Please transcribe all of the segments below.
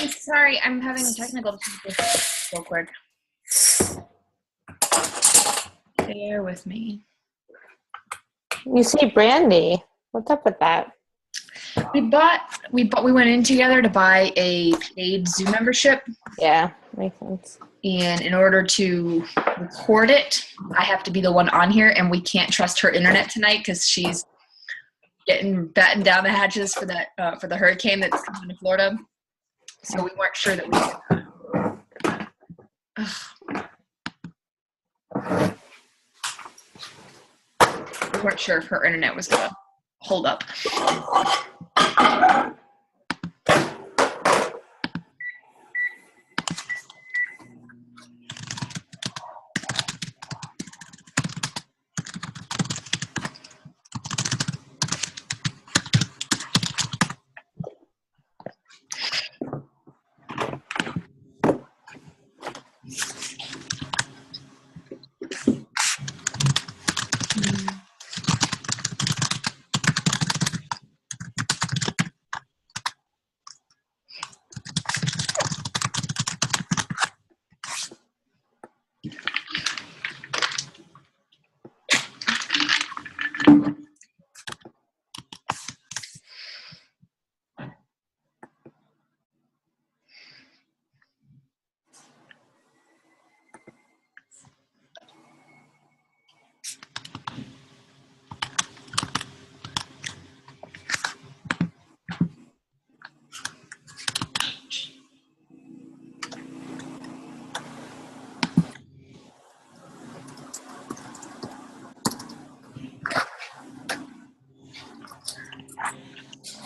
I'm sorry. I'm having technical difficulties real quick. Bear with me. You say Brandy. What's up with that? We went in together to buy a paid Zoom membership. Yeah, makes sense. And in order to record it, I have to be the one on here, and we can't trust her internet tonight because she's getting battened down the hatches for that for the hurricane that's coming to Florida. So we weren't sure that we weren't sure if her internet was gonna hold up.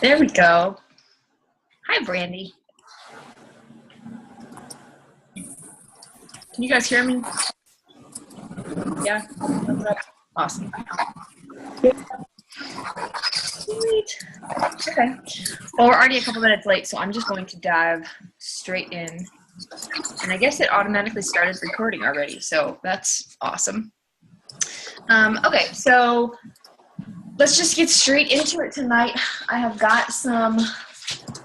There we go. Hi, Brandy. Can you guys hear me? Yeah? Awesome. Sweet. Okay. Well, we're already a couple minutes late, so I'm just going to dive straight in. And I guess it automatically started recording already, so that's awesome. Okay, so let's just get straight into it tonight. I have got some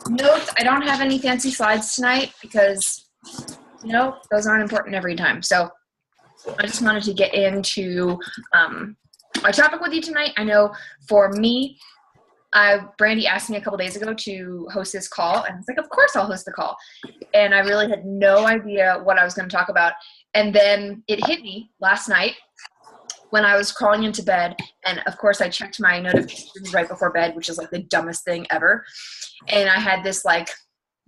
notes. I don't have any fancy slides tonight because, you know, those aren't important every time. So I just wanted to get into our topic with you tonight. I know for me, Brandy asked me a couple days ago to host this call, and I was like, of course I'll host the call. And I really had no idea what I was going to talk about. And then it hit me last night when I was crawling into bed, and of course I checked my notifications right before bed, which is like the dumbest thing ever. And I had this like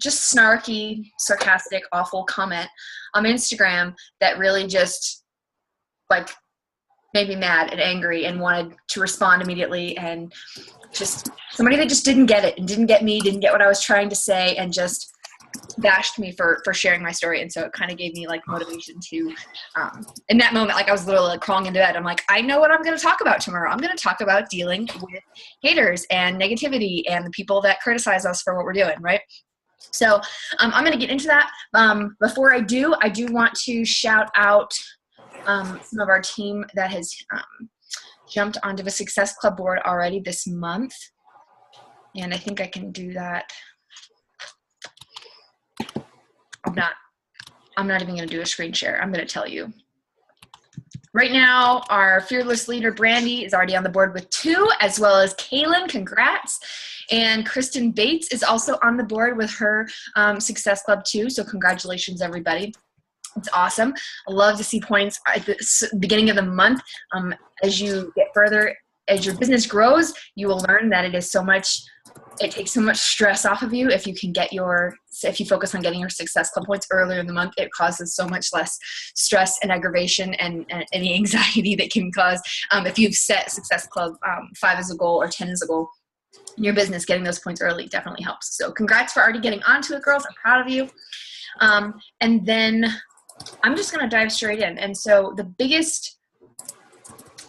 just snarky, sarcastic, awful comment on Instagram that really just like made me mad and angry and wanted to respond immediately, and just somebody that just didn't get it and didn't get me, didn't get what I was trying to say, and just bashed me for sharing my story. And so it kind of gave me like motivation to in that moment, like I was literally like crawling into bed. I'm like, I know what I'm going to talk about tomorrow. I'm going to talk about dealing with haters and negativity and the people that criticize us for what we're doing, right? So I'm going to get into that. Before I do want to shout out some of our team that has jumped onto the Success Club board already this month. And I think I can do that. I'm not even going to do a screen share. I'm going to tell you. Right now, our fearless leader, Brandy, is already on the board with 2, as well as Kaylin. Congrats. And Kristen Bates is also on the board with her Success Club too. So congratulations, everybody. It's awesome. I love to see points at the beginning of the month. As you get further, as your business grows, you will learn that it takes so much stress off of you if you focus on getting your Success Club points earlier in the month. It causes so much less stress and aggravation and any anxiety that can cause if you've set Success Club 5 as a goal or 10 as a goal in your business. Getting those points early definitely helps. So congrats for already getting onto it, girls. I'm proud of you. And then I'm just going to dive straight in. And so the biggest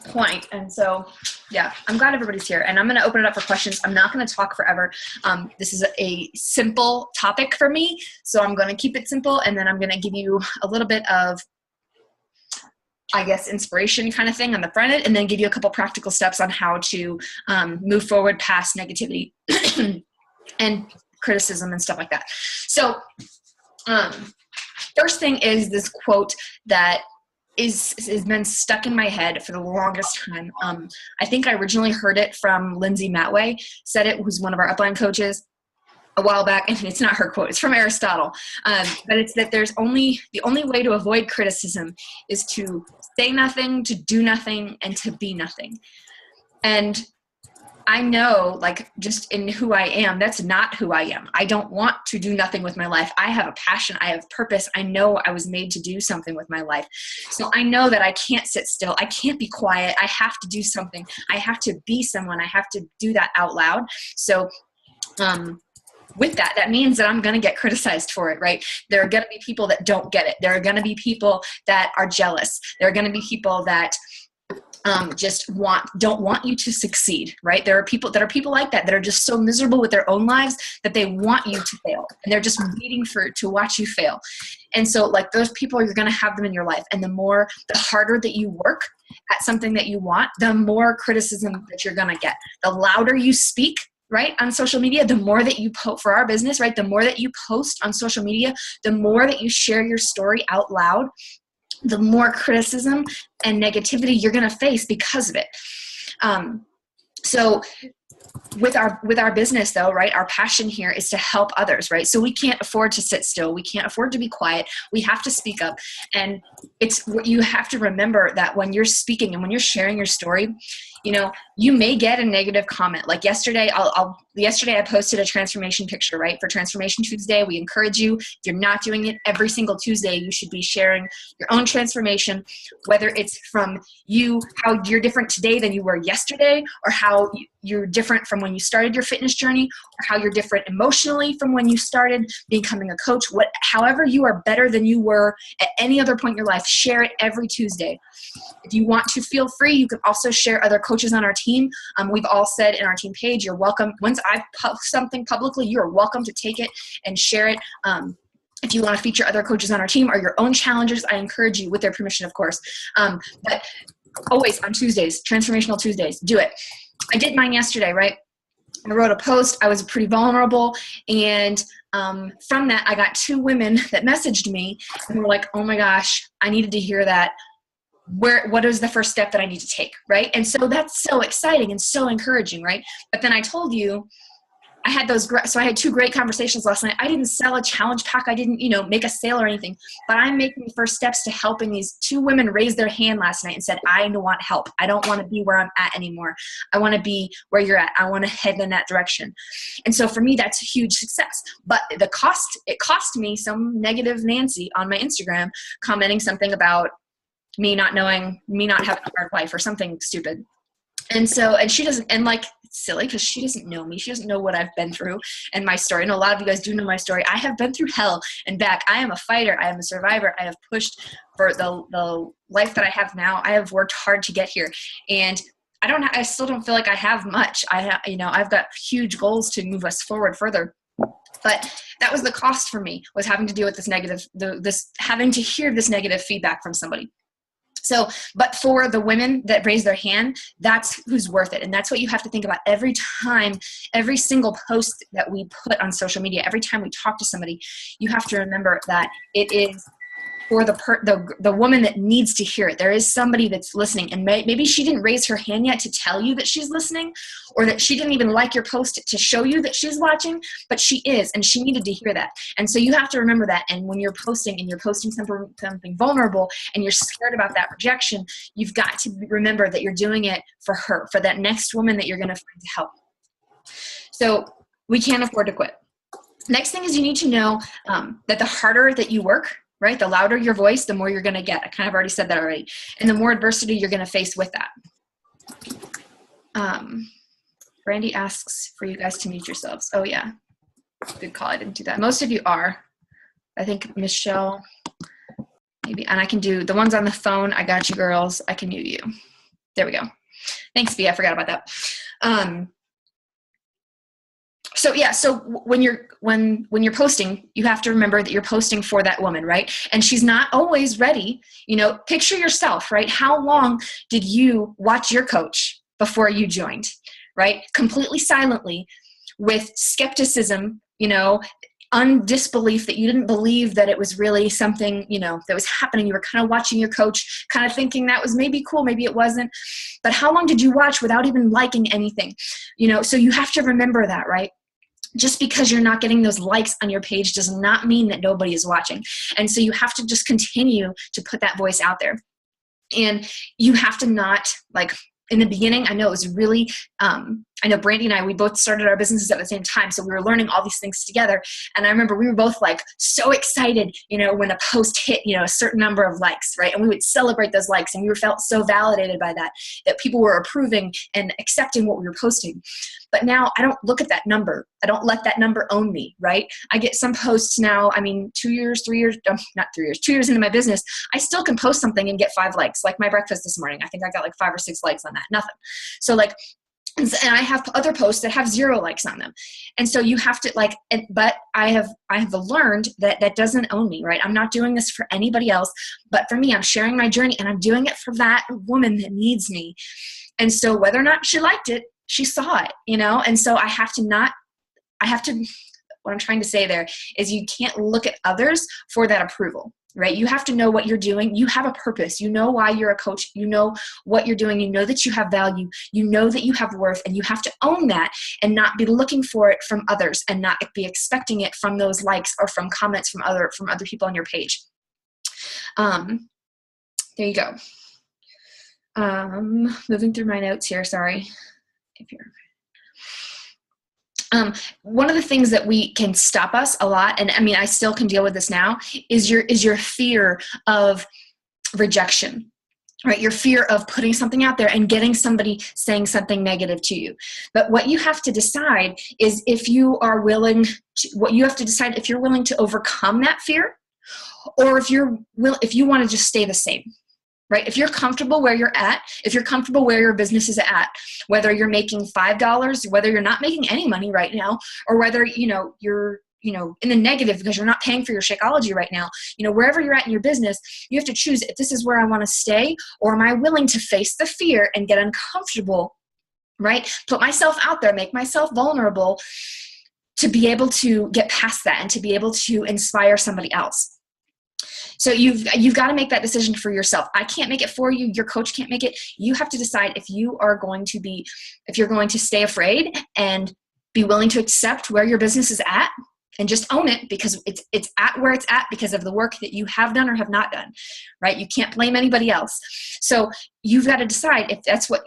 point, and so yeah, I'm glad everybody's here, and I'm going to open it up for questions. I'm not going to talk forever. This is a simple topic for me, so I'm going to keep it simple, and then I'm going to give you a little bit of, I guess, inspiration kind of thing on the front end, and then give you a couple practical steps on how to move forward past negativity. And criticism and stuff like that. So first thing is this quote that has been stuck in my head for the longest time. I think I originally heard it from Lindsay Matway, said it, who's one of our upline coaches a while back, and it's not her quote, it's from Aristotle. But it's that the only way to avoid criticism is to say nothing, to do nothing, and to be nothing. And I know, like, just in who I am, that's not who I am. I don't want to do nothing with my life. I have a passion. I have purpose. I know I was made to do something with my life. So I know that I can't sit still. I can't be quiet. I have to do something. I have to be someone. I have to do that out loud. So with that, that means that I'm going to get criticized for it, right? There are going to be people that don't get it. There are going to be people that are jealous. There are going to be people that don't want you to succeed, right? There are people like that are just so miserable with their own lives that they want you to fail, and they're just waiting to watch you fail. And so, like, those people, you're going to have them in your life, and the harder that you work at something that you want, the more criticism that you're going to get. The louder you speak, right, on social media, the more that you post for our business, right? The more that you post on social media, the more that you share your story out loud, the more criticism and negativity you're going to face because of it. So with our business, though, right, our passion here is to help others, right? So we can't afford to sit still. We can't afford to be quiet. We have to speak up. And you have to remember that when you're speaking and when you're sharing your story, you may get a negative comment. Like yesterday, yesterday I posted a transformation picture, right? For Transformation Tuesday, we encourage you, if you're not doing it every single Tuesday, you should be sharing your own transformation, whether it's from you, how you're different today than you were yesterday, or how you're different from when you started your fitness journey, or how you're different emotionally from when you started becoming a coach. However you are better than you were at any other point in your life, share it every Tuesday. If you want to, feel free. You can also share other coaches on our team. We've all said in our team page, you're welcome. Once I post something publicly, you're welcome to take it and share it. If you want to feature other coaches on our team or your own challengers, I encourage you, with their permission, of course. But always on Tuesdays, Transformational Tuesdays, do it. I did mine yesterday, right? I wrote a post. I was pretty vulnerable. And from that, I got 2 women that messaged me and were like, oh my gosh, I needed to hear that. What is the first step that I need to take, right? And so that's so exciting and so encouraging, right? But then I told you, I had 2 great conversations last night. I didn't sell a challenge pack. I didn't, make a sale or anything, but I'm making the first steps to helping these 2 women raise their hand last night and said, I want help. I don't want to be where I'm at anymore. I want to be where you're at. I want to head in that direction. And so for me, that's a huge success. But it cost me some negative Nancy on my Instagram commenting something about me not having a hard life or something stupid. And she doesn't, and like, it's silly because she doesn't know me. She doesn't know what I've been through and my story. And a lot of you guys do know my story. I have been through hell and back. I am a fighter. I am a survivor. I have pushed for the life that I have now. I have worked hard to get here. And I still don't feel like I have much. I've got huge goals to move us forward further. But that was the cost for me, was having to deal with having to hear this negative feedback from somebody. So, but for the women that raise their hand, that's who's worth it. And that's what you have to think about every time, every single post that we put on social media, every time we talk to somebody, you have to remember that it is for the woman that needs to hear it. There is somebody that's listening, and maybe she didn't raise her hand yet to tell you that she's listening, or that she didn't even like your post to show you that she's watching, but she is, and she needed to hear that. And so you have to remember that. And when you're posting something vulnerable and you're scared about that rejection, you've got to remember that you're doing it for her, for that next woman that you're going to find to help. So we can't afford to quit. Next thing is, you need to know that the harder that you work, right, the louder your voice, the more you're going to get. I kind of already said that already. And the more adversity you're going to face with that. Brandy asks for you guys to mute yourselves. Oh, yeah. Good call. I didn't do that. Most of you are. I think Michelle, maybe. And I can do the ones on the phone. I got you, girls. I can mute you. There we go. Thanks, B. I forgot about that. So when you're posting, you have to remember that you're posting for that woman, right? And she's not always ready. Picture yourself, right? How long did you watch your coach before you joined, right? Completely silently, with skepticism, disbelief that you didn't believe that it was really something, that was happening. You were kind of watching your coach, kind of thinking that was maybe cool, maybe it wasn't. But how long did you watch without even liking anything? So you have to remember that, right? Just because you're not getting those likes on your page does not mean that nobody is watching. And so you have to just continue to put that voice out there. And you have to not, in the beginning, I know it was really, I know Brandy and I, we both started our businesses at the same time. So we were learning all these things together. And I remember we were both so excited, when a post hit, a certain number of likes, right? And we would celebrate those likes. And we felt so validated by that people were approving and accepting what we were posting. But now I don't look at that number. I don't let that number own me, right? I get some posts now, 2 years, 3 years, not 3 years, 2 years into my business, I still can post something and get 5 likes. Like my breakfast this morning, I think I got 5 or 6 likes on that, nothing. So and I have other posts that have 0 likes on them. And so you have to but I have learned that doesn't own me, right? I'm not doing this for anybody else, but for me, I'm sharing my journey and I'm doing it for that woman that needs me. And so whether or not she liked it, she saw it, and so what I'm trying to say there is you can't look at others for that approval, right? You have to know what you're doing. You have a purpose. You know why you're a coach. You know what you're doing. You know that you have value. You know that you have worth, and you have to own that and not be looking for it from others and not be expecting it from those likes or from comments from other people on your page. There you go. Moving through my notes here. Sorry. If you're one of the things that can stop us a lot, and I still can deal with this now, is your fear of rejection, right? Your fear of putting something out there and getting somebody saying something negative to you. But what you have to decide is if you're willing to overcome that fear, or if you want to just stay the same. Right? If you're comfortable where you're at, if you're comfortable where your business is at, whether you're making $5, whether you're not making any money right now, or whether, you're, in the negative because you're not paying for your Shakeology right now, wherever you're at in your business, you have to choose if this is where I want to stay, or am I willing to face the fear and get uncomfortable, right? Put myself out there, make myself vulnerable to be able to get past that and to be able to inspire somebody else. So you've got to make that decision for yourself. I can't make it for you. Your coach can't make it. You have to decide if you're going to stay afraid and be willing to accept where your business is at and just own it because it's at where it's at because of the work that you have done or have not done, right? You can't blame anybody else. So you've got to decide if that's what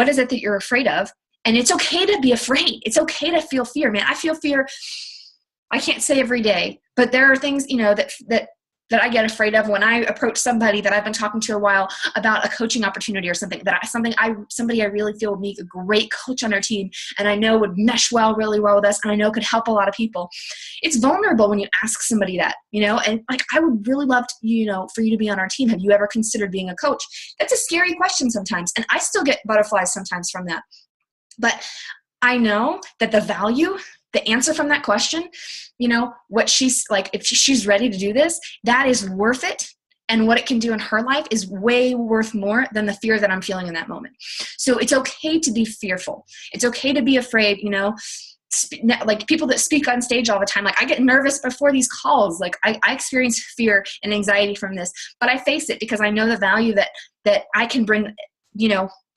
is it that you're afraid of? And it's okay to be afraid. It's okay to feel fear, man. I feel fear. I can't say every day, but there are things, that I get afraid of when I approach somebody that I've been talking to a while about a coaching opportunity or something somebody I really feel would make a great coach on their team and I know would mesh really well with us and I know could help a lot of people. It's vulnerable when you ask somebody that, and I would really love to, for you to be on our team. Have you ever considered being a coach? That's a scary question sometimes. And I still get butterflies sometimes from that. But I know that the answer from that question, what she's if she's ready to do this, that is worth it. And what it can do in her life is way worth more than the fear that I'm feeling in that moment. So it's okay to be fearful. It's okay to be afraid, people that speak on stage all the time. I get nervous before these calls. I experience fear and anxiety from this, but I face it because I know the value that I can bring,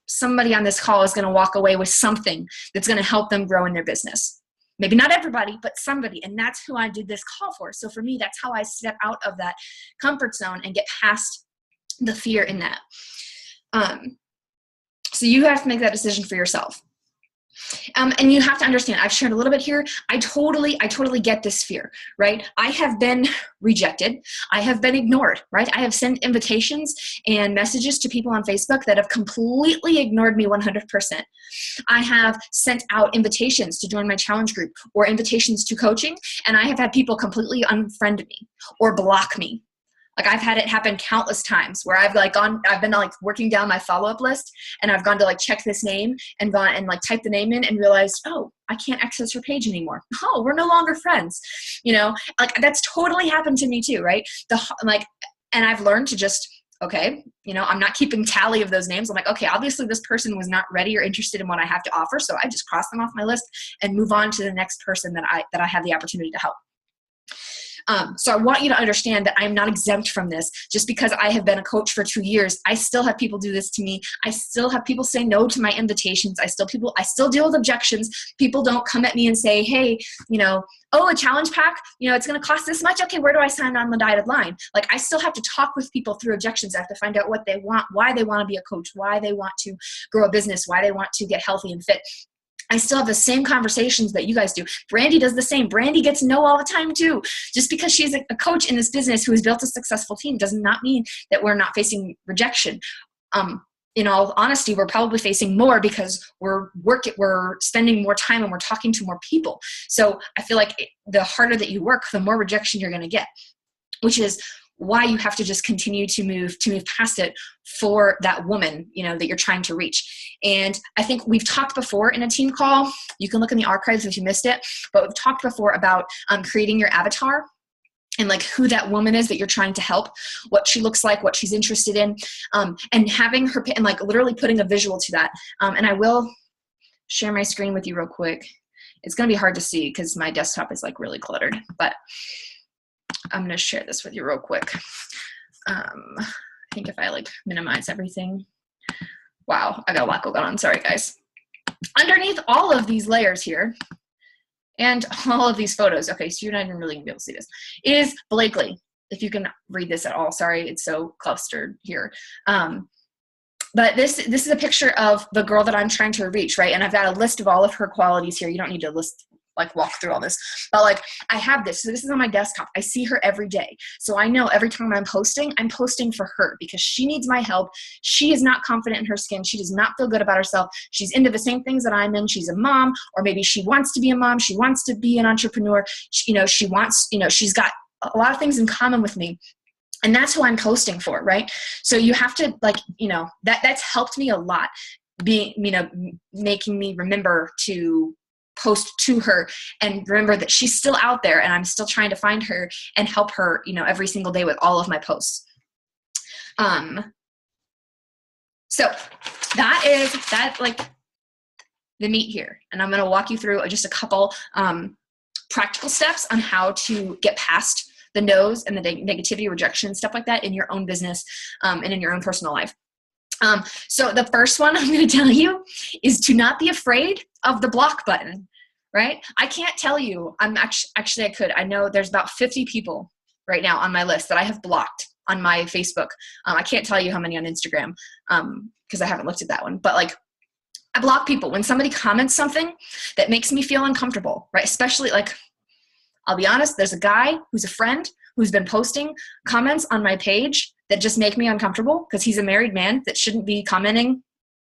somebody on this call is going to walk away with something that's going to help them grow in their business. Maybe not everybody, but somebody. And that's who I did this call for. So for me, that's how I step out of that comfort zone and get past the fear in that. So you have to make that decision for yourself. And you have to understand, I've shared a little bit here. I totally get this fear, right? I have been rejected. I have been ignored, right? I have sent invitations and messages to people on Facebook that have completely ignored me 100%. I have sent out invitations to join my challenge group or invitations to coaching, and I have had people completely unfriend me or block me. I've had it happen countless times where I've been working down my follow-up list and I've gone to check this name and gone and typed the name in and realized, oh, I can't access your page anymore. Oh, we're no longer friends. That's totally happened to me too, right? And I've learned to just, Okay. I'm not keeping tally of those names. I'm like, okay, obviously this person was not ready or interested in what I have to offer. So I just cross them off my list and move on to the next person that I have the opportunity to help. So I want you to understand that I'm not exempt from this. Just because I have been a coach for 2 years, I still have people do this to me. I still have people say no to my invitations. I still deal with objections. People don't come at me and say, hey, oh, a challenge pack, it's going to cost this much. Okay, where do I sign on the dotted line? Like, I still have to talk with people through objections. I have to find out what they want, why they want to be a coach, why they want to grow a business, why they want to get healthy and fit. I still have the same conversations that you guys do. Brandy does the same. Brandy gets no all the time too. Just because she's a coach in this business who has built a successful team does not mean that we're not facing rejection. In all honesty, we're probably facing more because we're spending more time and we're talking to more people. So I feel like the harder that you work, the more rejection you're going to get, which is why you have to just continue to move past it for that woman, that you're trying to reach. And I think we've talked before in a team call. You can look in the archives if you missed it, but we've talked before about creating your avatar and like who that woman is that you're trying to help, what she looks like, what she's interested in, and having her, and like literally putting a visual to that. And I will share my screen with you real quick. It's going to be hard to see because my desktop is like really cluttered, but I'm going to share this with you real quick. I think if I like minimize everything. Wow, I got a lot going on. Sorry, guys. Underneath all of these layers here and all of these photos, okay, so you're not even really going to be able to see this, is Blakely. If you can read this at all. Sorry, it's so clustered here. But this is a picture of the girl that I'm trying to reach, right? And I've got a list of all of her qualities here. You don't need to walk through all this, but like I have this. So this is on my desktop. I see her every day. So I know every time I'm posting for her because she needs my help. She is not confident in her skin. She does not feel good about herself. She's into the same things that I'm in. She's a mom, or maybe she wants to be a mom. She wants to be an entrepreneur. She's got a lot of things in common with me. And that's who I'm posting for, right? So you have to that's helped me a lot, making me remember to post to her and remember that she's still out there and I'm still trying to find her and help her, every single day with all of my posts. So that is the meat here. And I'm going to walk you through just a couple practical steps on how to get past the no's and the negativity, rejection, stuff like that in your own business and in your own personal life. So the first one I'm going to tell you is to not be afraid of the block button, right? I can't tell you, actually I could. I know there's about 50 people right now on my list that I have blocked on my Facebook. I can't tell you how many on Instagram because I haven't looked at that one, but like I block people when somebody comments something that makes me feel uncomfortable, right? Especially like, I'll be honest, there's a guy who's a friend who's been posting comments on my page that just make me uncomfortable because he's a married man that shouldn't be commenting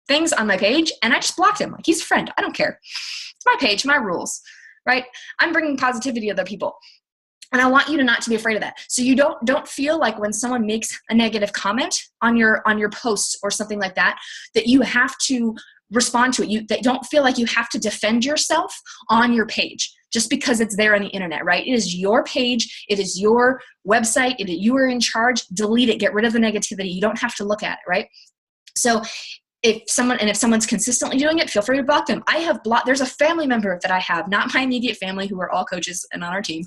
things on my page. And I just blocked him. Like, he's a friend. I don't care. It's my page, my rules, right? I'm bringing positivity to other people. And I want you to not to be afraid of that. So you don't feel like when someone makes a negative comment on your posts or something like that, that you have to respond to it. That don't feel like you have to defend yourself on your page just because it's there on the internet, right? It is your page. It is your website. You are in charge. Delete it. Get rid of the negativity. You don't have to look at it, right? So if someone's consistently doing it, feel free to block them. I have blocked, there's a family member that I have, not my immediate family who are all coaches and on our team,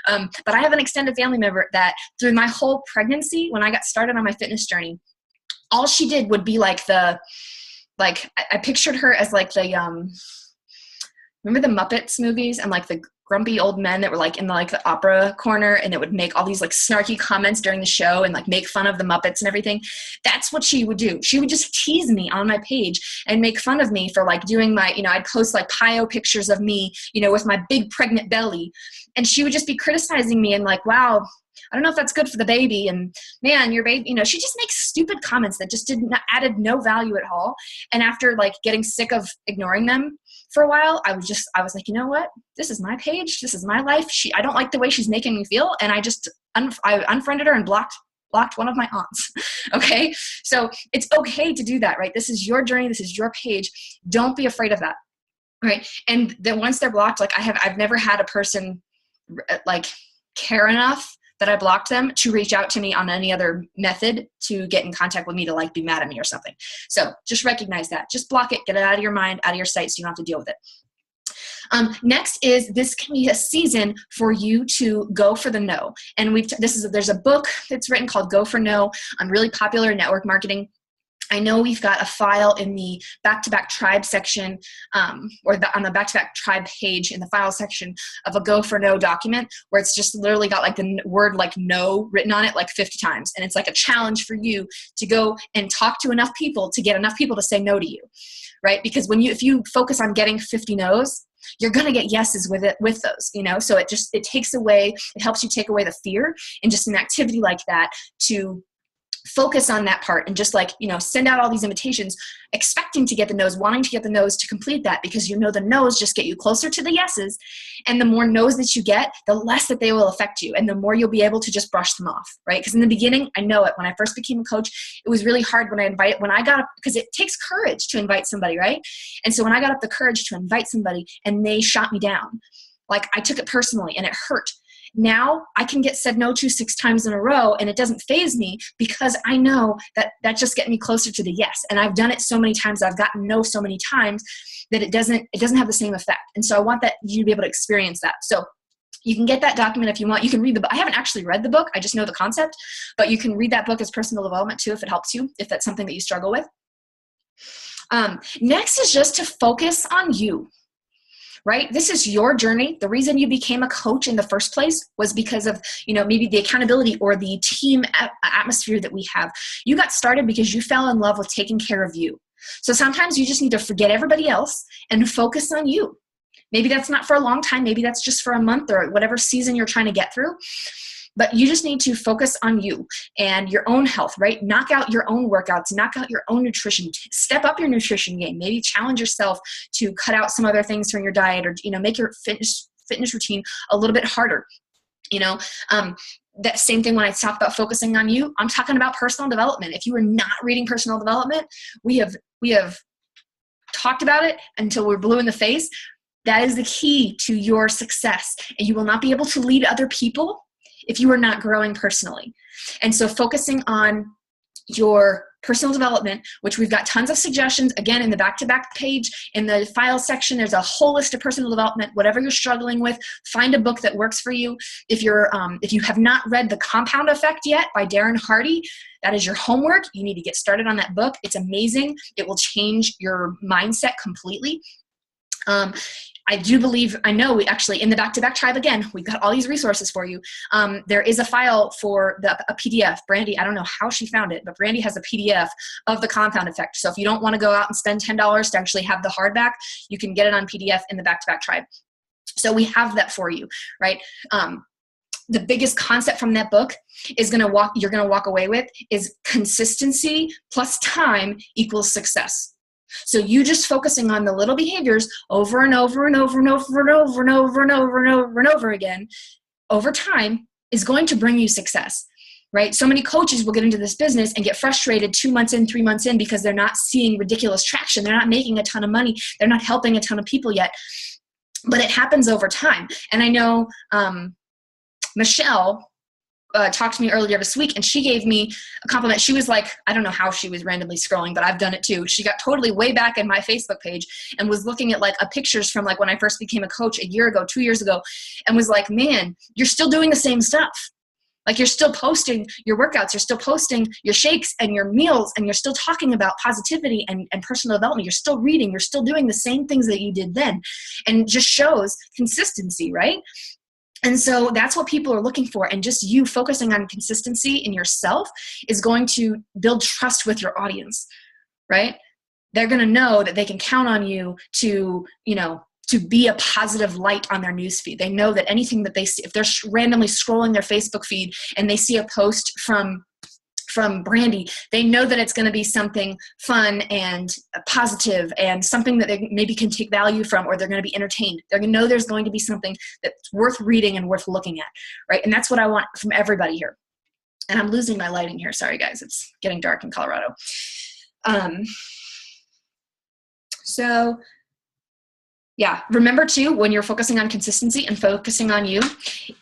but I have an extended family member that through my whole pregnancy, when I got started on my fitness journey, all she did would be I pictured her as like the, remember the Muppets movies and like the grumpy old men that were like in the opera corner and that would make all these like snarky comments during the show and like make fun of the Muppets and everything. That's what she would do. She would just tease me on my page and make fun of me for like doing my, I'd post like PIO pictures of me, with my big pregnant belly. And she would just be criticizing me and like, wow, I don't know if that's good for the baby. And man, your baby, she just makes stupid comments that just added no value at all. And after like getting sick of ignoring them for a while, I was like, you know what? This is my page. This is my life. I don't like the way she's making me feel. And I just, I unfriended her and blocked one of my aunts. Okay. So it's okay to do that, right? This is your journey. This is your page. Don't be afraid of that. Right. And then once they're blocked, like I've never had a person like care enough that I blocked them to reach out to me on any other method to get in contact with me to like be mad at me or something. So just recognize that. Just block it, get it out of your mind, out of your sight, so you don't have to deal with it. Next is this can be a season for you to go for the no. And there's a book that's written called Go for No, really popular in network marketing. I know we've got a file in the back-to-back tribe section, on the back-to-back tribe page in the file section of a Go for No document where it's just literally got like the word like no written on it like 50 times. And it's like a challenge for you to go and talk to enough people to get enough people to say no to you, right? Because if you focus on getting 50 no's, you're going to get yeses with those, so it helps you take away the fear and just an activity like that to focus on that part and just send out all these invitations, expecting to get the no's, wanting to get the no's to complete that, because the no's just get you closer to the yeses. And the more no's that you get, the less that they will affect you and the more you'll be able to just brush them off, right? Because in the beginning, I know it, when I first became a coach, it was really hard because it takes courage to invite somebody, right? And so when I got up the courage to invite somebody and they shot me down, like I took it personally and it hurt. Now I can get said no to 6 times in a row and it doesn't faze me because I know that just gets me closer to the yes. And I've done it so many times, I've gotten no so many times that it doesn't have the same effect. And so I want that you to be able to experience that. So you can get that document if you want. You can read the book. I haven't actually read the book. I just know the concept, but you can read that book as personal development too if it helps you, if that's something that you struggle with. Next is just to focus on you. Right? This is your journey. The reason you became a coach in the first place was because of, maybe the accountability or the team atmosphere that we have. You got started because you fell in love with taking care of you. So sometimes you just need to forget everybody else and focus on you. Maybe that's not for a long time. Maybe that's just for a month or whatever season you're trying to get through. But you just need to focus on you and your own health, right? Knock out your own workouts, knock out your own nutrition, step up your nutrition game, maybe challenge yourself to cut out some other things from your diet or, make your fitness routine a little bit harder. That same thing when I talk about focusing on you, I'm talking about personal development. If you are not reading personal development, we have talked about it until we're blue in the face. That is the key to your success. And you will not be able to lead other people if you are not growing personally. And so focusing on your personal development, which we've got tons of suggestions, again, in the back-to-back page, in the file section, there's a whole list of personal development. Whatever you're struggling with, find a book that works for you. If you have not read The Compound Effect yet by Darren Hardy, that is your homework. You need to get started on that book. It's amazing. It will change your mindset completely. I know we actually, in the back-to-back tribe, again, we've got all these resources for you. There is a file for a PDF. Brandy, I don't know how she found it, but Brandy has a PDF of The Compound Effect. So if you don't want to go out and spend $10 to actually have the hardback, you can get it on PDF in the back-to-back tribe. So we have that for you, right? The biggest concept from that book you're going to walk away with is consistency plus time equals success. So you just focusing on the little behaviors over and over and over and over and over and over and over and over and over again over time is going to bring you success, right? So many coaches will get into this business and get frustrated 2 months in, 3 months in, because they're not seeing ridiculous traction. They're not making a ton of money. They're not helping a ton of people yet, but it happens over time. And I know Michelle talked to me earlier this week, and she gave me a compliment. She was like, I don't know how she was randomly scrolling, but I've done it too. She got totally way back in my Facebook page and was looking at pictures from when I first became a coach a year ago, 2 years ago, and was like, man, you're still doing the same stuff. You're still posting your workouts, you're still posting your shakes and your meals, and you're still talking about positivity and personal development. You're still reading, you're still doing the same things that you did then. And it just shows consistency, right? And so that's what people are looking for. And just you focusing on consistency in yourself is going to build trust with your audience, right? They're going to know that they can count on you to be a positive light on their newsfeed. They know that anything that they see, if they're randomly scrolling their Facebook feed and they see a post from Brandy, they know that it's going to be something fun and positive and something that they maybe can take value from, or they're going to be entertained. They're going to know there's going to be something that's worth reading and worth looking at, right? And that's what I want from everybody here. And I'm losing my lighting here. Sorry, guys. It's getting dark in Colorado. So Yeah. Remember too, when you're focusing on consistency and focusing on you,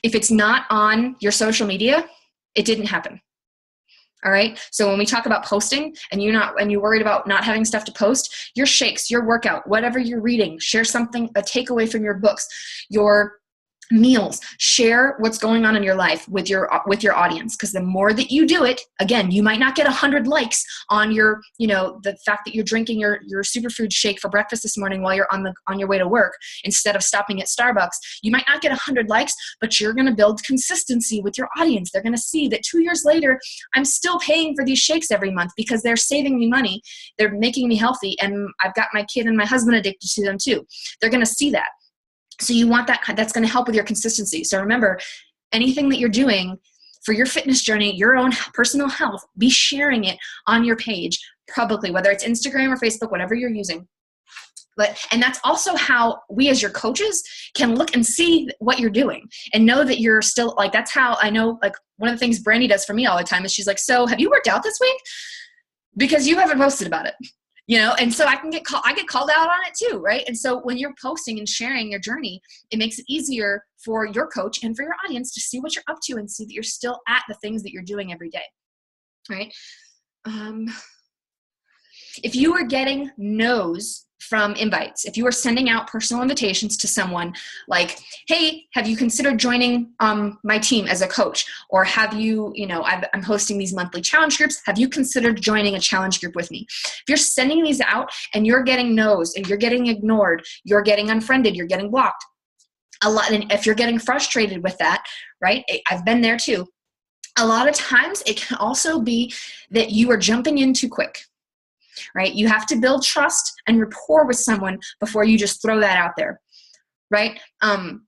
if it's not on your social media, it didn't happen. All right. So when we talk about posting and you're worried about not having stuff to post, your shakes, your workout, whatever you're reading, share something, a takeaway from your books, your meals, share what's going on in your life with your audience. Because the more that you do it, again, you might not get 100 likes on your, the fact that you're drinking your superfood shake for breakfast this morning while you're on your way to work instead of stopping at Starbucks. You might not get 100 likes, but you're going to build consistency with your audience. They're going to see that 2 years later, I'm still paying for these shakes every month because they're saving me money. They're making me healthy, and I've got my kid and my husband addicted to them too. They're going to see that. So you want that's going to help with your consistency. So remember, anything that you're doing for your fitness journey, your own personal health, be sharing it on your page publicly, whether it's Instagram or Facebook, whatever you're using. And that's also how we as your coaches can look and see what you're doing and know that you're still, like, that's how I know, like, one of the things Brandy does for me all the time is she's like, so have you worked out this week? Because you haven't posted about it. And so I get called out on it too, right? And so when you're posting and sharing your journey, it makes it easier for your coach and for your audience to see what you're up to and see that you're still at the things that you're doing every day, right? If you are getting no's from invites, if you are sending out personal invitations to someone like, hey, have you considered joining my team as a coach? Or have you, I'm hosting these monthly challenge groups. Have you considered joining a challenge group with me? If you're sending these out and you're getting no's and you're getting ignored, you're getting unfriended, you're getting blocked a lot. And if you're getting frustrated with that, right? I've been there too. A lot of times it can also be that you are jumping in too quick. Right? You have to build trust and rapport with someone before you just throw that out there. Right? I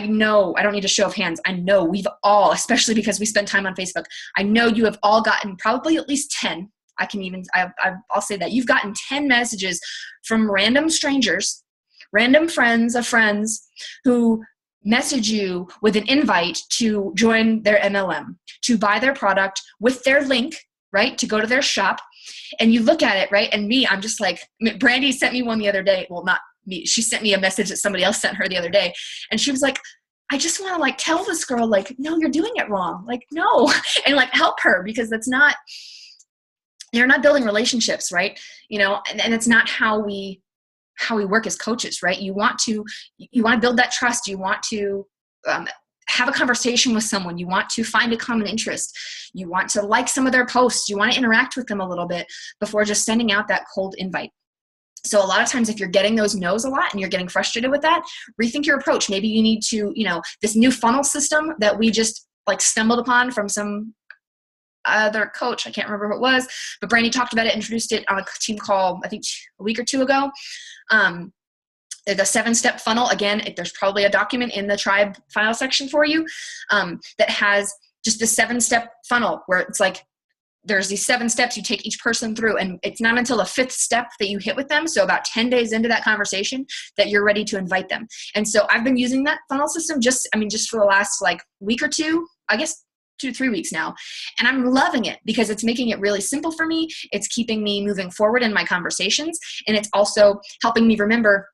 know, I don't need to show of hands. I know we've all, especially because we spend time on Facebook, I know you have all gotten probably at least 10. I'll say that you've gotten 10 messages from random strangers, random friends of friends who message you with an invite to join their MLM, to buy their product with their link, right? To go to their shop. And you look at it, right? And me, I'm just like, Brandy sent me one the other day. Well, not me. She sent me a message that somebody else sent her the other day. And she was like, I just want to like tell this girl, like, no, you're doing it wrong. Like, no. And like help her, because you're not building relationships, right? And it's not how we work as coaches, right? You want to build that trust. You want to, have a conversation with someone. You want to find a common interest. You want to like some of their posts. You want to interact with them a little bit before just sending out that cold invite. So a lot of times if you're getting those no's a lot and you're getting frustrated with that, rethink your approach. Maybe you need to, this new funnel system that we just like stumbled upon from some other coach. I can't remember who it was, but Brandy talked about it, introduced it on a team call, I think a week or two ago. The 7-step funnel, again, there's probably a document in the tribe file section for you that has just the 7-step funnel where it's like there's these 7 steps you take each person through, and it's not until the 5th step that you hit with them, so about 10 days into that conversation, that you're ready to invite them. And so I've been using that funnel system just for the last like week or two, I guess 2 to 3 weeks now. And I'm loving it because it's making it really simple for me. It's keeping me moving forward in my conversations. And it's also helping me remember,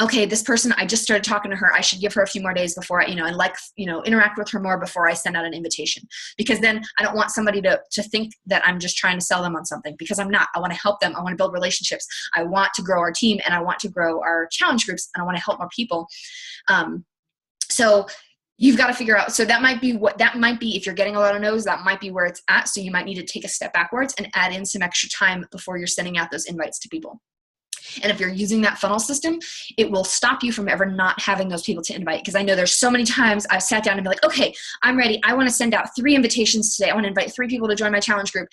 okay, this person, I just started talking to her. I should give her a few more days before interact with her more before I send out an invitation. Because then I don't want somebody to think that I'm just trying to sell them on something, because I'm not. I want to help them. I want to build relationships. I want to grow our team, and I want to grow our challenge groups, and I want to help more people. So you've got to figure out, so that might be if you're getting a lot of no's, that might be where it's at. So you might need to take a step backwards and add in some extra time before you're sending out those invites to people. And if you're using that funnel system, it will stop you from ever not having those people to invite. Because I know there's so many times I've sat down and be like, okay, I'm ready. I want to send out 3 invitations today. I want to invite 3 people to join my challenge group.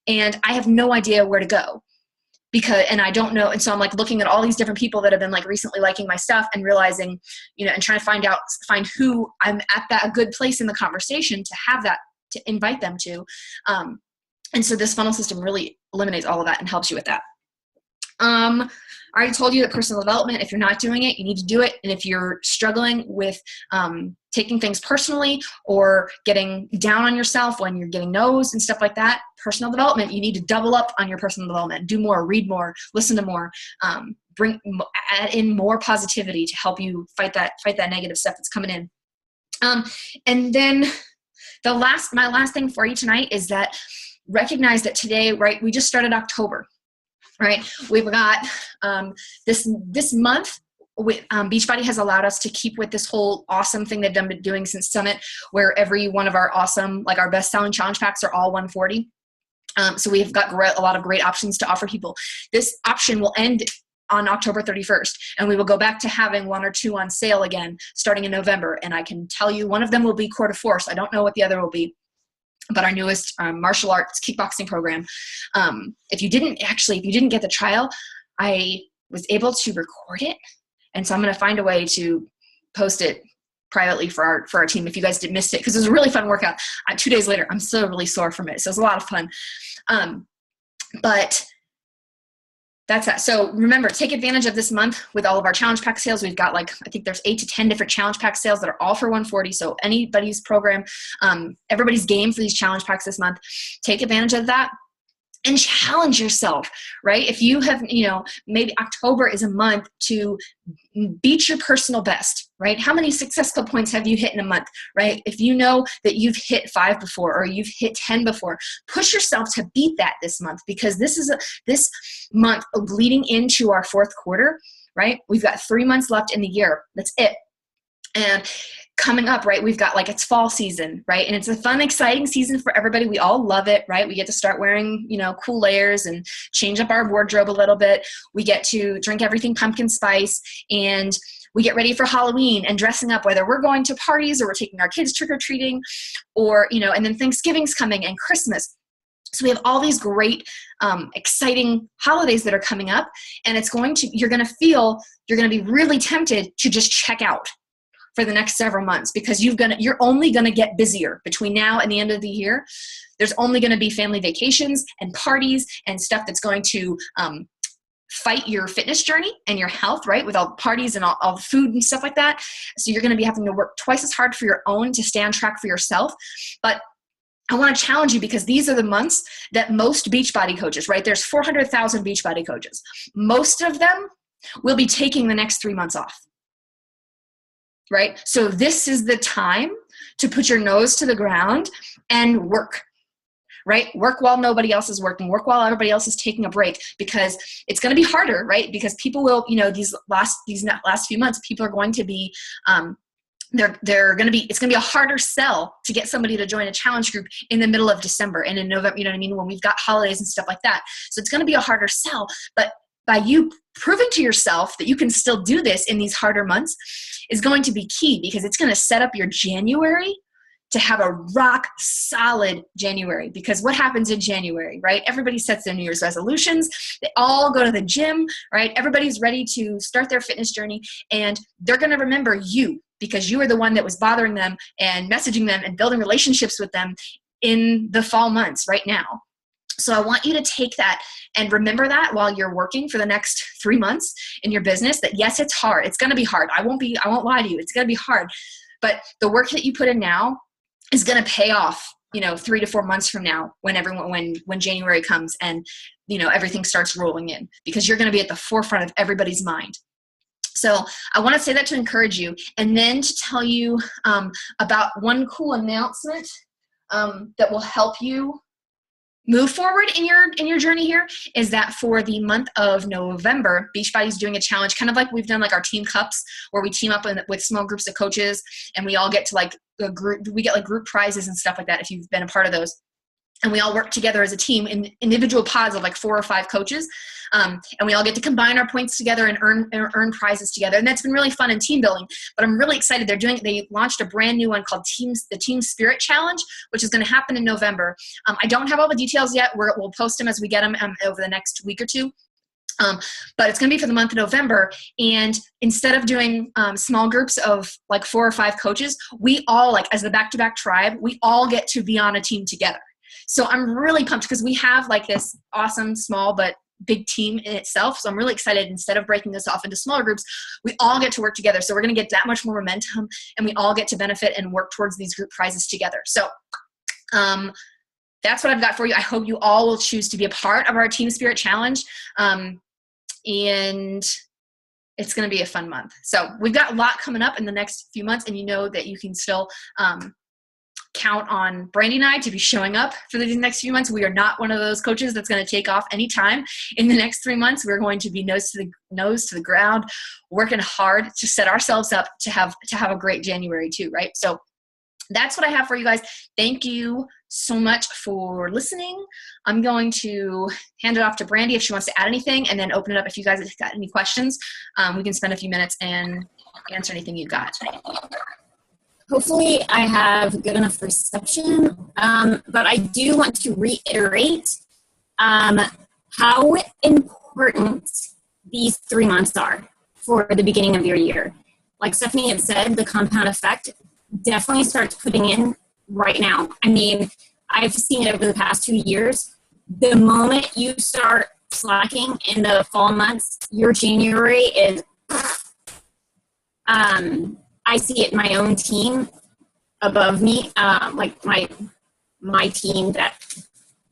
And I have no idea where to go. And I don't know. And so I'm like looking at all these different people that have been like recently liking my stuff and realizing, and trying to find who I'm at a good place in the conversation to have that, to invite them to. And so this funnel system really eliminates all of that and helps you with that. I already told you that personal development, if you're not doing it, you need to do it. And if you're struggling with taking things personally or getting down on yourself when you're getting no's and stuff like that, personal development, you need to double up on your personal development. Do more, read more, listen to more, add in more positivity to help you fight that negative stuff that's coming in. And then my last thing for you tonight is that recognize that today, right, we just started October, right? We've got this month, Beachbody has allowed us to keep with this whole awesome thing they've been doing since Summit, where every one of our awesome, like our best-selling challenge packs are all 140. So we've got a lot of great options to offer people. This option will end on October 31st, and we will go back to having 1 or 2 on sale again starting in November. And I can tell you one of them will be Core to Force. I don't know what the other will be, but our newest martial arts kickboxing program. If you didn't get the trial, I was able to record it. And so I'm going to find a way to post it privately for our team if you guys missed it, because it was a really fun workout. 2 days later, I'm still really sore from it. So it was a lot of fun. But that's that. So remember, take advantage of this month with all of our challenge pack sales. We've got I think there's 8 to 10 different challenge pack sales that are all for 140. So anybody's program, everybody's game for these challenge packs this month. Take advantage of that and challenge yourself, right? If you have, maybe October is a month to beat your personal best, right? How many Success Club points have you hit in a month, right? If you know that you've hit 5 before or you've hit 10 before, push yourself to beat that this month, because this month leading into our 4th quarter, right? We've got 3 months left in the year. That's it. And coming up, right, we've got it's fall season, right? And it's a fun, exciting season for everybody. We all love it, right? We get to start wearing, cool layers and change up our wardrobe a little bit. We get to drink everything pumpkin spice, and we get ready for Halloween and dressing up, whether we're going to parties or we're taking our kids trick-or-treating, or, and then Thanksgiving's coming and Christmas. So we have all these great, exciting holidays that are coming up, and you're going to be really tempted to just check out for the next several months, because you're only going to get busier between now and the end of the year. There's only going to be family vacations and parties and stuff that's going to fight your fitness journey and your health, right? With all the parties and all the food and stuff like that. So you're going to be having to work twice as hard for your own to stay on track for yourself. But I want to challenge you, because these are the months that most Beachbody coaches, right? There's 400,000 Beachbody coaches. Most of them will be taking the next 3 months off. Right? So this is the time to put your nose to the ground and work, right? Work while nobody else is working, work while everybody else is taking a break, because it's going to be harder, right? Because people will, these last few months, people are going to be, it's going to be a harder sell to get somebody to join a challenge group in the middle of December and in November, when we've got holidays and stuff like that. So it's going to be a harder sell, but by you proving to yourself that you can still do this in these harder months is going to be key, because it's going to set up your January to have a rock solid January. Because what happens in January, right? Everybody sets their New Year's resolutions. They all go to the gym, right? Everybody's ready to start their fitness journey, and they're going to remember you, because you are the one that was bothering them and messaging them and building relationships with them in the fall months right now. So I want you to take that and remember that while you're working for the next 3 months in your business, that yes, it's hard. It's going to be hard. I won't lie to you. It's going to be hard. But the work that you put in now is going to pay off, 3 to 4 months from now, when January comes and, everything starts rolling in, because you're going to be at the forefront of everybody's mind. So I want to say that to encourage you, and then to tell you about one cool announcement that will help you move forward in your journey here, is that for the month of November, Beachbody is doing a challenge, kind of like we've done our team cups, where we team up with small groups of coaches, and we all get to we get group prizes and stuff like that if you've been a part of those. And we all work together as a team in individual pods of 4 or 5 coaches. And we all get to combine our points together and earn prizes together. And that's been really fun and team building. But I'm really excited. They launched a brand new one called the Team Spirit Challenge, which is going to happen in November. I don't have all the details yet. We'll post them as we get them over the next week or two. But it's going to be for the month of November. And instead of doing small groups of 4 or 5 coaches, we all, as the back-to-back tribe, we all get to be on a team together. So I'm really pumped, because we have this awesome small but big team in itself. So I'm really excited. Instead of breaking this off into smaller groups, we all get to work together. So we're going to get that much more momentum, and we all get to benefit and work towards these group prizes together. So that's what I've got for you. I hope you all will choose to be a part of our Team Spirit Challenge. And it's going to be a fun month. So we've got a lot coming up in the next few months, and you know that you can still count on Brandy and I to be showing up for these next few months. We are not one of those coaches that's going to take off anytime in the next 3 months. We're going to be nose to the ground, working hard to set ourselves up to have a great January too, right? So that's what I have for you guys. Thank you so much for listening. I'm going to hand it off to Brandy if she wants to add anything, and then open it up if you guys have got any questions. We can spend a few minutes and answer anything you've got. Hopefully I have good enough reception, but I do want to reiterate how important these 3 months are for the beginning of your year. Like Stephanie had said, the compound effect definitely starts putting in right now. I mean, I've seen it over the past 2 years. The moment you start slacking in the fall months, your January is, I see it in my own team above me, like my team that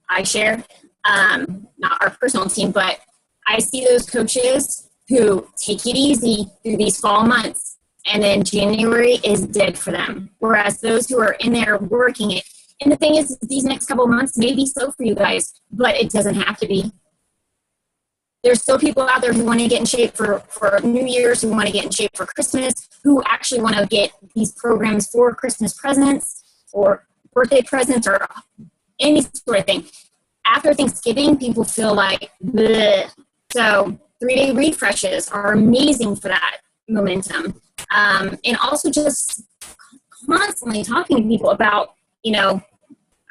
I share, not our personal team, but I see those coaches who take it easy through these fall months, and then January is dead for them. Whereas those who are in there working it, and the thing is, these next couple of months may be slow for you guys, but it doesn't have to be. There's still people out there who want to get in shape for New Year's, who want to get in shape for Christmas, who actually want to get these programs for Christmas presents or birthday presents or any sort of thing. After Thanksgiving, people feel like, bleh. So 3-day refreshes are amazing for that momentum. And also just constantly talking to people about,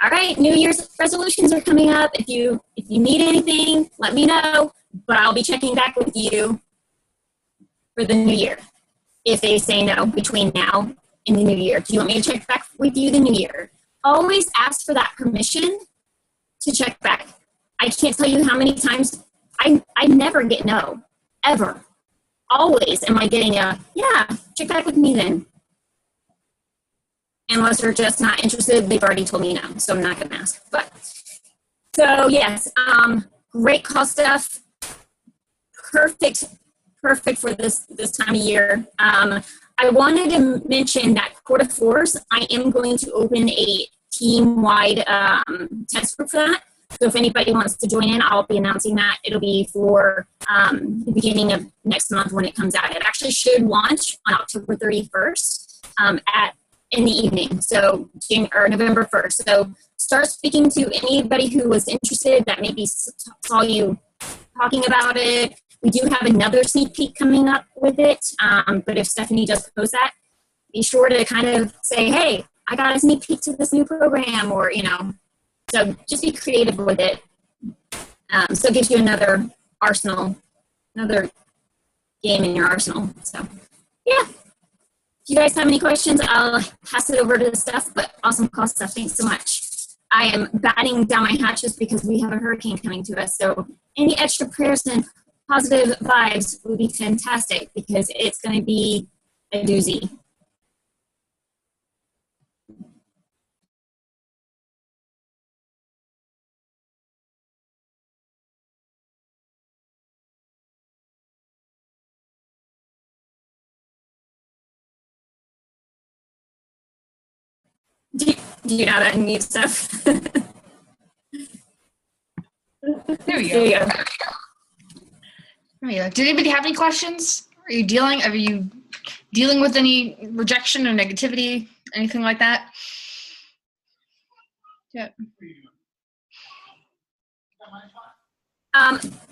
all right, New Year's resolutions are coming up. If you need anything, let me know, but I'll be checking back with you for the new year. If they say no between now and the new year, do you want me to check back with you the new year? Always ask for that permission to check back. I can't tell you how many times I never get no, ever. Always am I getting a, yeah, check back with me then. Unless they're just not interested, they've already told me no, so I'm not going to ask. But so yes, great call stuff. Perfect for this time of year. I wanted to mention that quarter fours, I am going to open a team-wide test group for that. So if anybody wants to join in, I'll be announcing that. It'll be for the beginning of next month when it comes out. It actually should launch on October 31st in the evening, so November 1st. So start speaking to anybody who was interested that maybe saw you talking about it. We do have another sneak peek coming up with it, but if Stephanie does post that, be sure to kind of say, hey, I got a sneak peek to this new program, or, so just be creative with it. So it gives you another arsenal, another game in your arsenal. So, yeah. If you guys have any questions, I'll pass it over to the Steph, but awesome call, Steph. Thanks so much. I am batting down my hatches because we have a hurricane coming to us. So any extra prayers and positive vibes would be fantastic because it's going to be a doozy. Do you know how to unmute stuff? There we go. There you go. There we go. Did anybody have any questions? Are you dealing with any rejection or negativity, anything like that? Yeah.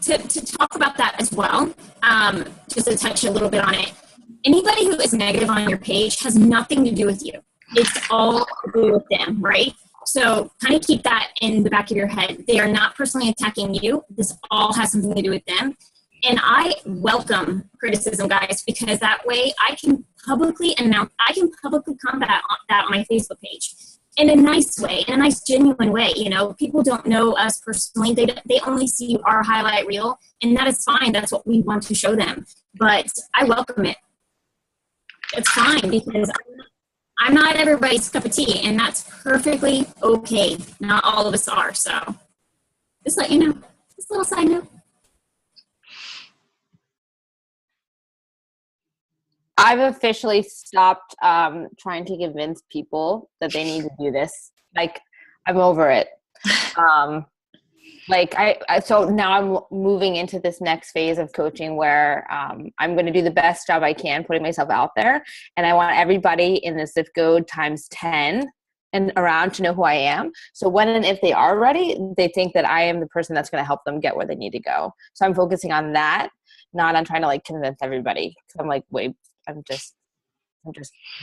To talk about that as well, just to touch a little bit on it. Anybody who is negative on your page has nothing to do with you. It's all to do with them, right? So kind of keep that in the back of your head. They are not personally attacking you. This all has something to do with them. And I welcome criticism, guys, because that way I can publicly combat that on my Facebook page. in a nice way, in a nice, genuine way. You know, people don't know us personally. They only see our highlight reel, and that is fine. That's what we want to show them. But I welcome it. It's fine because I'm not everybody's cup of tea, and that's perfectly okay. Not all of us are. So just let you know. Just a little side note. I've officially stopped trying to convince people that they need to do this. Like, I'm over it. So now I'm moving into this next phase of coaching where I'm going to do the best job I can putting myself out there. And I want everybody in the zip code times 10 and around to know who I am. So when and if they are ready, they think that I am the person that's going to help them get where they need to go. So I'm focusing on that, not on trying to like convince everybody. Cause I'm like, wait, I'm just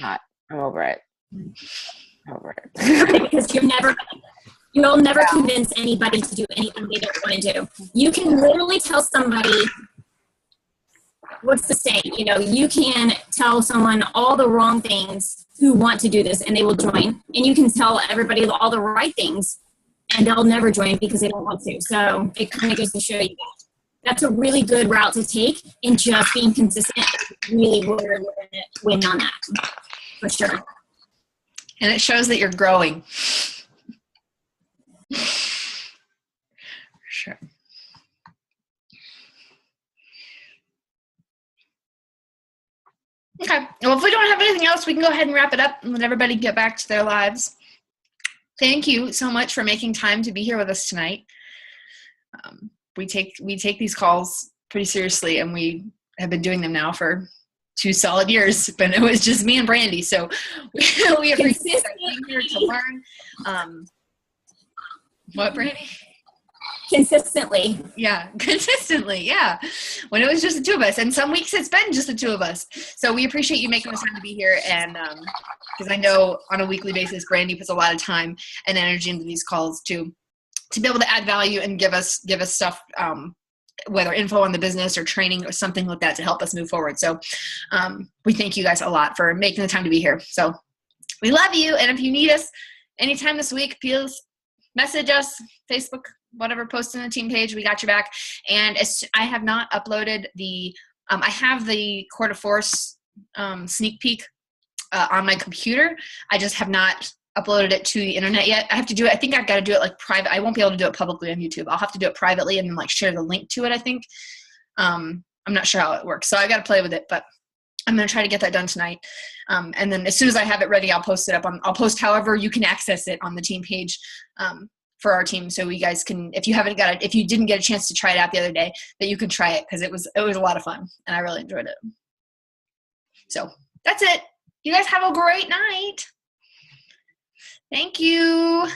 not, I'm over it. I'm over it. Because you'll never convince anybody to do anything they don't want to do. You can literally tell somebody, what's the saying? You know, you can tell someone all the wrong things who want to do this and they will join. And you can tell everybody all the right things and they'll never join because they don't want to. So it kind of goes to show you that. That's a really good route to take, and just being consistent really will win on that, for sure. And it shows that you're growing. Sure. Okay. Well, if we don't have anything else, we can go ahead and wrap it up and let everybody get back to their lives. Thank you so much for making time to be here with us tonight. We take these calls pretty seriously, and we have been doing them now for 2 solid years, but it was just me and Brandy. So we appreciate being here to learn. What, Brandy? Consistently. Yeah, consistently. Yeah. When it was just the two of us, and some weeks it's been just the two of us. So we appreciate you making the time to be here. And because I know on a weekly basis, Brandy puts a lot of time and energy into these calls to be able to add value and give us stuff, whether info on the business or training or something like that to help us move forward. So we thank you guys a lot for making the time to be here. So we love you. And if you need us anytime this week, please message us, Facebook, whatever, post on the team page. We got your back. And I have not uploaded I have the Court of Force sneak peek on my computer. I just have not uploaded it to the internet yet. I have to do it. I think I've got to do it like private. I won't be able to do it publicly on YouTube. I'll have to do it privately and then like share the link to it, I think. I'm not sure how it works. So I got to play with it, but I'm going to try to get that done tonight. And then as soon as I have it ready, I'll post it up I'll post however you can access it on the team page for our team. So you guys can, if you didn't get a chance to try it out the other day, that you can try it, because it was a lot of fun and I really enjoyed it. So that's it. You guys have a great night. Thank you.